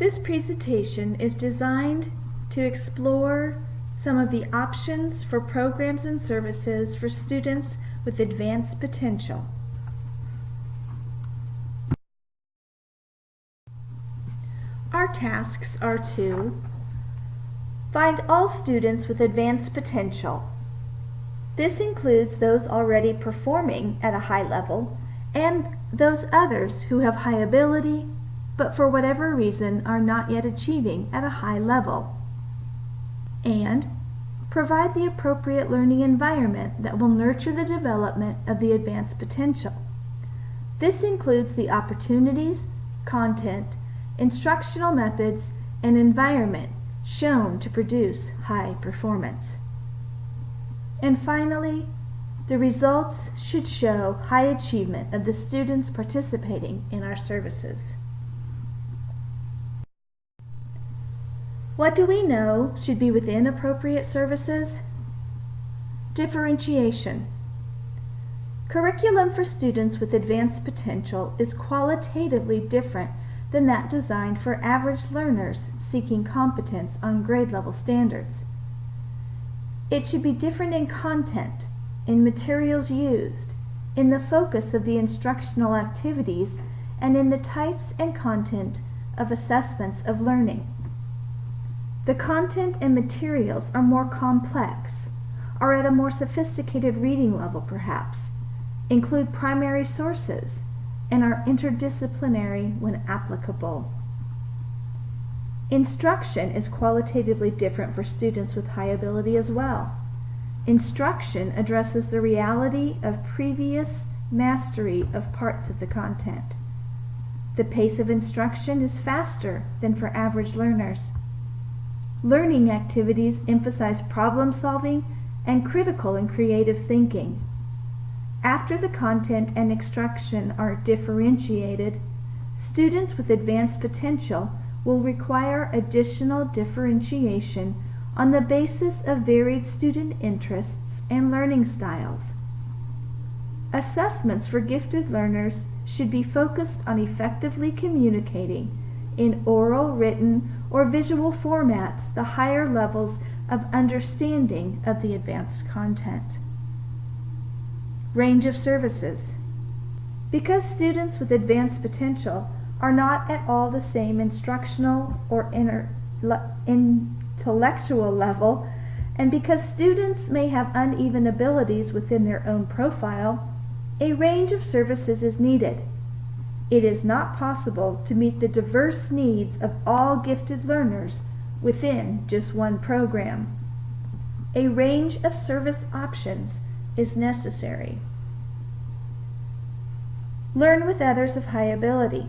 This presentation is designed to explore some of the options for programs and services for students with advanced potential. Our tasks are to find all students with advanced potential. This includes those already performing at a high level and those others who have high ability but for whatever reason are not yet achieving at a high level. And provide the appropriate learning environment that will nurture the development of the advanced potential. This includes the opportunities, content, instructional methods, and environment shown to produce high performance. And finally, the results should show high achievement of the students participating in our services. What do we know should be within appropriate services? Differentiation. Curriculum for students with advanced potential is qualitatively different than that designed for average learners seeking competence on grade level standards. It should be different in content, in materials used, in the focus of the instructional activities, and in the types and content of assessments of learning. The content and materials are more complex, are at a more sophisticated reading level perhaps, include primary sources, and are interdisciplinary when applicable. Instruction is qualitatively different for students with high ability as well. Instruction addresses the reality of previous mastery of parts of the content. The pace of instruction is faster than for average learners. Learning activities emphasize problem solving and critical and creative thinking. After the content and instruction are differentiated, students with advanced potential will require additional differentiation on the basis of varied student interests and learning styles. Assessments for gifted learners should be focused on effectively communicating in oral, written, or visual formats the higher levels of understanding of the advanced content. Range of services. Because students with advanced potential are not at all the same instructional or intellectual level, and because students may have uneven abilities within their own profile, a range of services is needed. It is not possible to meet the diverse needs of all gifted learners within just one program. A range of service options is necessary. Learn with others of high ability.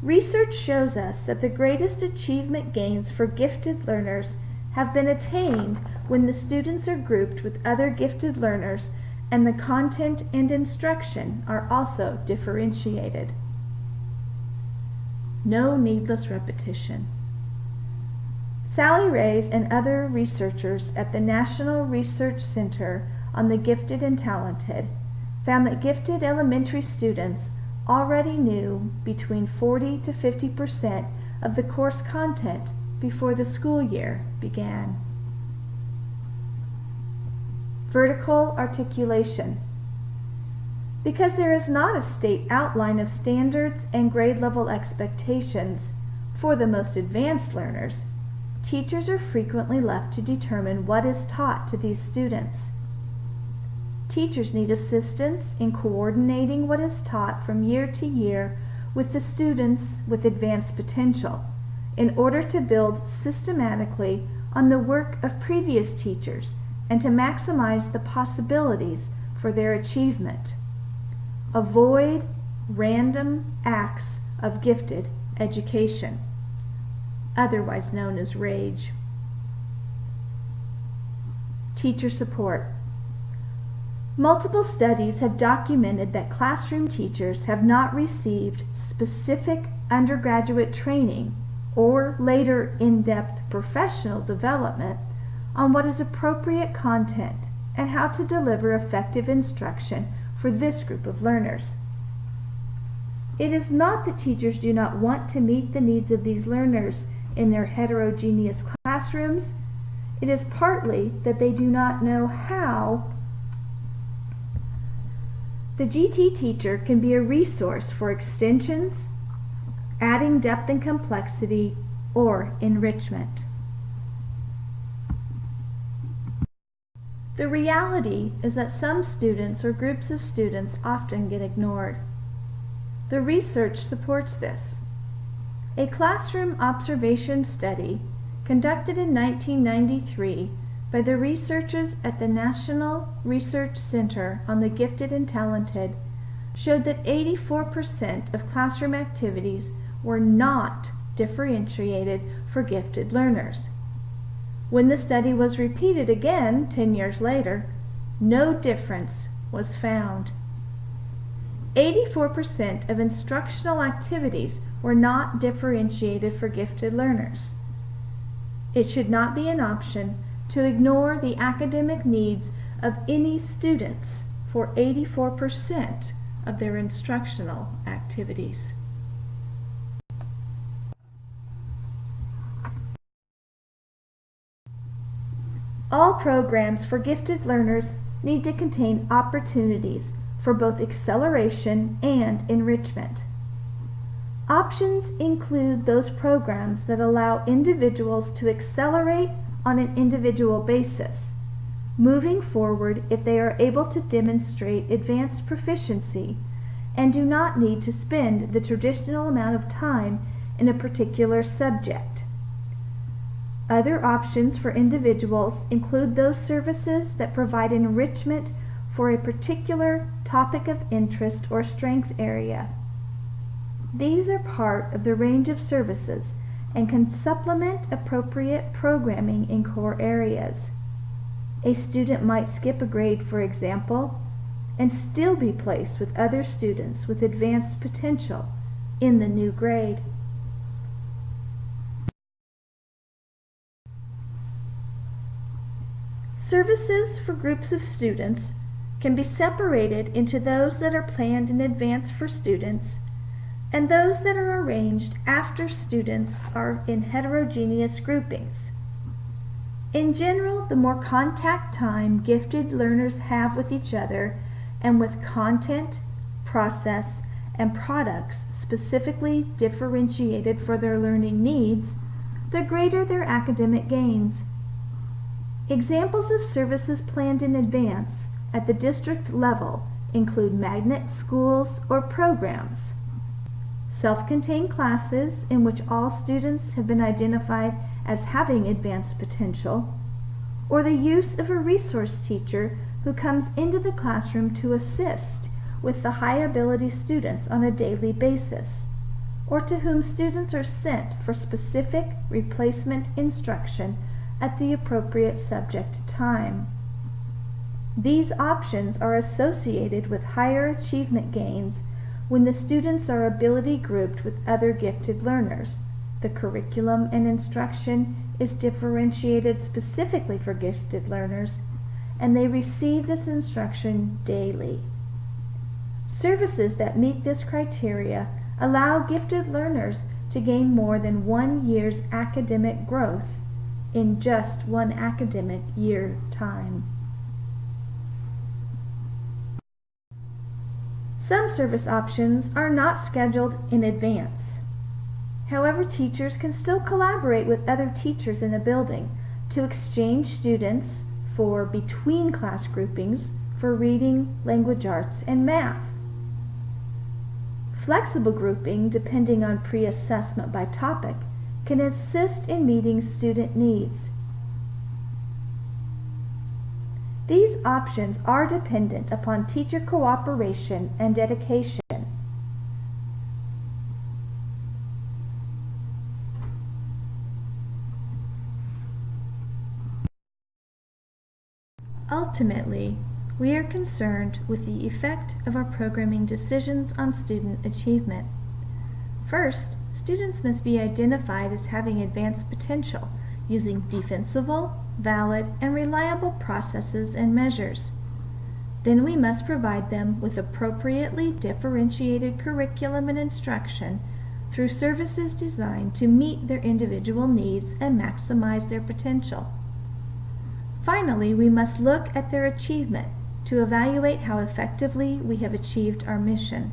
Research shows us that the greatest achievement gains for gifted learners have been attained when the students are grouped with other gifted learners and the content and instruction are also differentiated. No needless repetition. Sally Rays and other researchers at the National Research Center on the Gifted and Talented found that gifted elementary students already knew between 40 to 50% of the course content before the school year began. Vertical articulation. Because there is not a state outline of standards and grade level expectations for the most advanced learners, teachers are frequently left to determine what is taught to these students. Teachers need assistance in coordinating what is taught from year to year with the students with advanced potential in order to build systematically on the work of previous teachers and to maximize the possibilities for their achievement. Avoid random acts of gifted education, otherwise known as RAGE. Teacher support. Multiple studies have documented that classroom teachers have not received specific undergraduate training or later in-depth professional development on what is appropriate content and how to deliver effective instruction for this group of learners. It is not that teachers do not want to meet the needs of these learners in their heterogeneous classrooms. It is partly that they do not know how. The GT teacher can be a resource for extensions, adding depth and complexity, or enrichment. The reality is that some students or groups of students often get ignored. The research supports this. A classroom observation study conducted in 1993 by the researchers at the National Research Center on the Gifted and Talented showed that 84% of classroom activities were not differentiated for gifted learners. When the study was repeated again 10 years later, no difference was found. 84% of instructional activities were not differentiated for gifted learners. It should not be an option to ignore the academic needs of any students for 84% of their instructional activities. All programs for gifted learners need to contain opportunities for both acceleration and enrichment. Options include those programs that allow individuals to accelerate on an individual basis, moving forward if they are able to demonstrate advanced proficiency and do not need to spend the traditional amount of time in a particular subject. Other options for individuals include those services that provide enrichment for a particular topic of interest or strength area. These are part of the range of services and can supplement appropriate programming in core areas. A student might skip a grade, for example, and still be placed with other students with advanced potential in the new grade. Services for groups of students can be separated into those that are planned in advance for students and those that are arranged after students are in heterogeneous groupings. In general, the more contact time gifted learners have with each other and with content, process, and products specifically differentiated for their learning needs, the greater their academic gains. Examples of services planned in advance at the district level include magnet schools or programs, self-contained classes in which all students have been identified as having advanced potential, or the use of a resource teacher who comes into the classroom to assist with the high-ability students on a daily basis, or to whom students are sent for specific replacement instruction at the appropriate subject time. These options are associated with higher achievement gains when the students are ability grouped with other gifted learners. The curriculum and instruction is differentiated specifically for gifted learners, and they receive this instruction daily. Services that meet this criteria allow gifted learners to gain more than 1 year's academic growth in just 1 academic year time. Some service options are not scheduled in advance. However, teachers can still collaborate with other teachers in a building to exchange students for between class groupings for reading, language arts, and math. Flexible grouping, depending on pre-assessment by topic, can assist in meeting student needs. These options are dependent upon teacher cooperation and dedication. Ultimately, we are concerned with the effect of our programming decisions on student achievement. First, students must be identified as having advanced potential using defensible, valid, and reliable processes and measures. then we must provide them with appropriately differentiated curriculum and instruction through services designed to meet their individual needs and maximize their potential. Finally, we must look at their achievement to evaluate how effectively we have achieved our mission.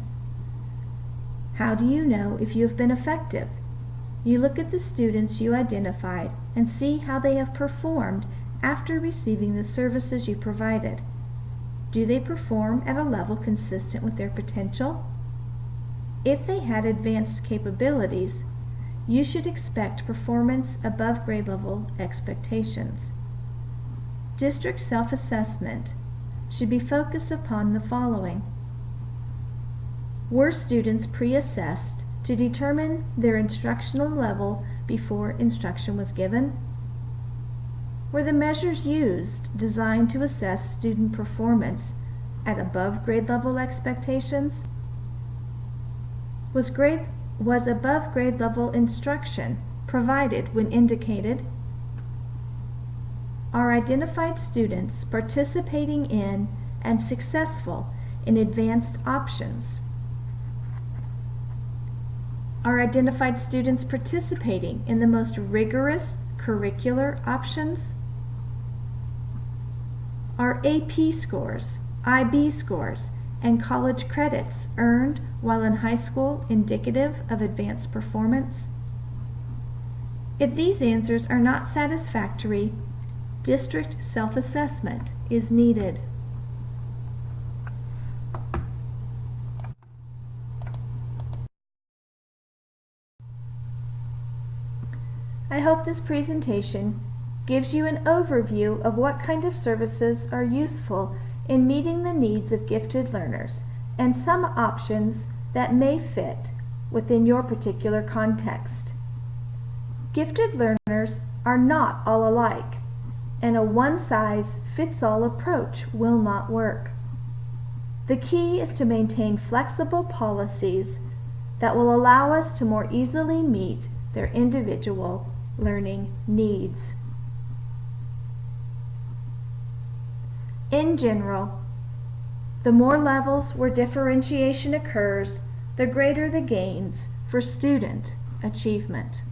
How do you know if you have been effective? You look at the students you identified and see how they have performed after receiving the services you provided. Do they perform at a level consistent with their potential? If they had advanced capabilities, you should expect performance above grade level expectations. District self-assessment should be focused upon the following. Were students pre-assessed to determine their instructional level before instruction was given? Were the measures used designed to assess student performance at above grade level expectations? Was above grade level instruction provided when indicated? Are identified students participating in and successful in advanced options? Are identified students participating in the most rigorous curricular options? Are AP scores, IB scores, and college credits earned while in high school indicative of advanced performance? If these answers are not satisfactory, district self-assessment is needed. I hope this presentation gives you an overview of what kind of services are useful in meeting the needs of gifted learners and some options that may fit within your particular context. Gifted learners are not all alike, and a one-size-fits-all approach will not work. The key is to maintain flexible policies that will allow us to more easily meet their individual learning needs. In general, the more levels where differentiation occurs, the greater the gains for student achievement.